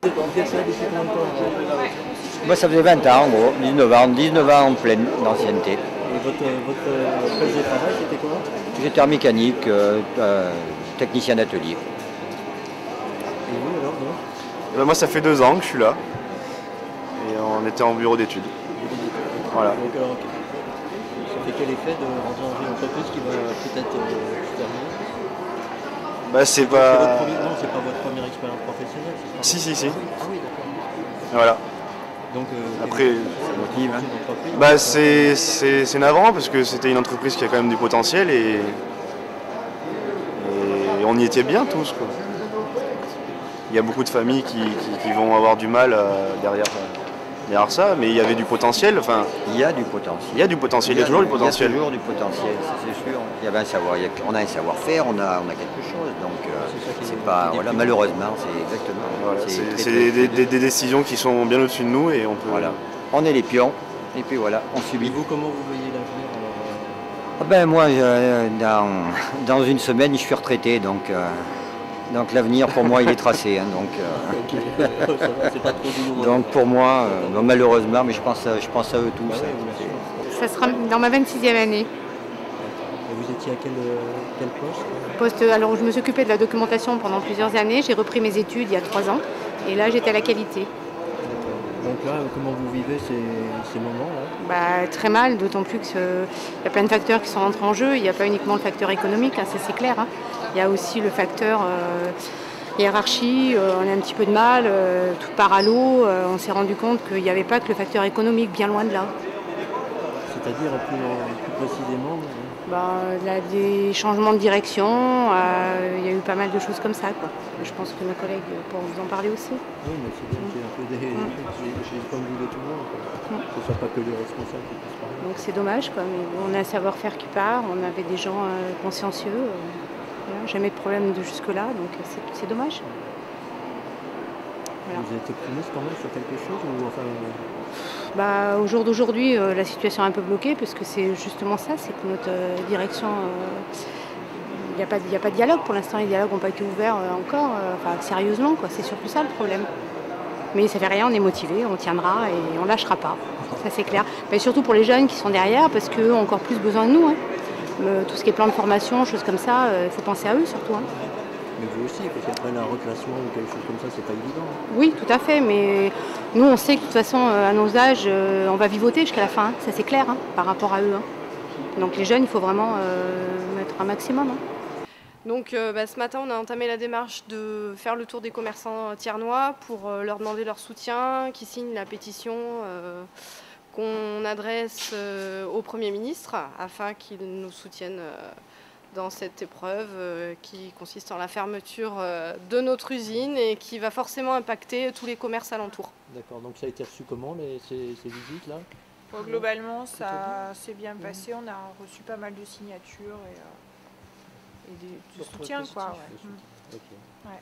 Vous êtes en PSA depuis combien de temps? Moi, ça faisait 20 ans en gros, 19 ans en pleine d'ancienneté. Et votre poste de travail, c'était quoi? J'étais en mécanique, technicien d'atelier. Et vous alors donc? Ben moi ça fait 2 ans que je suis là et on était en bureau d'études. Voilà. Donc alors, ça fait quel effet de rentrer dans une entreprise qui va peut-être se terminer? Bah c'est pas... Non, c'est pas votre première expérience professionnelle, c'est ça? Si. Ah oui, d'accord. Voilà. Donc Après, Ça motive, hein. bah c'est navrant parce que c'était une entreprise qui a quand même du potentiel et on y était bien tous quoi. Il y a beaucoup de familles qui vont avoir du mal derrière ça, mais il y avait du potentiel, enfin, Il y a du potentiel. il y a du potentiel, il y a toujours du potentiel. Il y a toujours du potentiel, ça, c'est sûr. Il y avait un savoir, on a un savoir-faire, on a quelque chose, donc c'est pas, voilà, malheureusement, c'est exactement. Voilà, très, c'est très- des décisions qui sont bien au-dessus de nous et on peut... Voilà, on est les pions, et puis voilà, on Et subit. vous, comment vous voyez l'avenir alors Ah ben moi, dans une semaine, je suis retraité, donc l'avenir pour moi, il est tracé. Hein, Ok, ça va, c'est pas trop douloureux. donc pour moi, malheureusement, mais je pense à eux tous. Bah hein. ouais, bien sûr. Ça sera dans ma 26e année. Et vous étiez à quel poste? Alors, je me suis occupée de la documentation pendant plusieurs années. J'ai repris mes études il y a 3 ans. Et là, j'étais à la qualité. Donc là, comment vous vivez ces moments-là? Bah, très mal, d'autant plus qu'il y a plein de facteurs qui sont rentrés en jeu. Il n'y a pas uniquement le facteur économique, hein, ça c'est clair. Hein. Il y a aussi le facteur hiérarchie. On a un petit peu de mal, tout part à l'eau. On s'est rendu compte qu'il n'y avait pas que le facteur économique, bien loin de là. C'est-à-dire plus précisément? Des changements de direction, il y a eu pas mal de choses comme ça, quoi. Je pense que nos collègues pourront vous en parler aussi. Oui, mais c'est bien qu'il y ait un peu j'ai le point de vue de tout le monde, quoi. Que ce soit pas que les responsables qui puissent parler. Donc c'est dommage, quoi. Mais bon, on a un savoir-faire qui part, on avait des gens consciencieux, voilà, jamais de problème de jusque-là, donc c'est dommage. Voilà. Vous êtes optimiste quand même sur quelque chose ou enfin... Au jour d'aujourd'hui, la situation est un peu bloquée, parce que c'est justement ça, c'est que notre direction, il n'y a pas de dialogue pour l'instant, les dialogues n'ont pas été ouverts encore, sérieusement, quoi. C'est surtout ça le problème. Mais ça fait rien, on est motivés, on tiendra et on lâchera pas, ça c'est clair. Mais surtout pour les jeunes qui sont derrière, parce qu'eux ont encore plus besoin de nous. Hein. Tout ce qui est plan de formation, choses comme ça, il faut penser à eux surtout. Hein. Mais vous aussi, parce qu'après un reclassement ou quelque chose comme ça, c'est pas évident. Oui, tout à fait, mais nous on sait que de toute façon, à nos âges, on va vivoter jusqu'à la fin, hein. Ça c'est clair, hein, par rapport à eux. Hein. Donc les jeunes, il faut vraiment mettre un maximum. Hein. Donc ce matin, on a entamé la démarche de faire le tour des commerçants thiernois pour leur demander leur soutien, qu'ils signent la pétition qu'on adresse au Premier ministre afin qu'il nous soutienne dans cette épreuve qui consiste en la fermeture de notre usine et qui va forcément impacter tous les commerces alentours. D'accord, donc ça a été reçu comment ces visites-là? Bon, globalement, ça s'est bien passé. On a reçu pas mal de signatures et du soutien, quoi. Ouais. Ok. Ouais.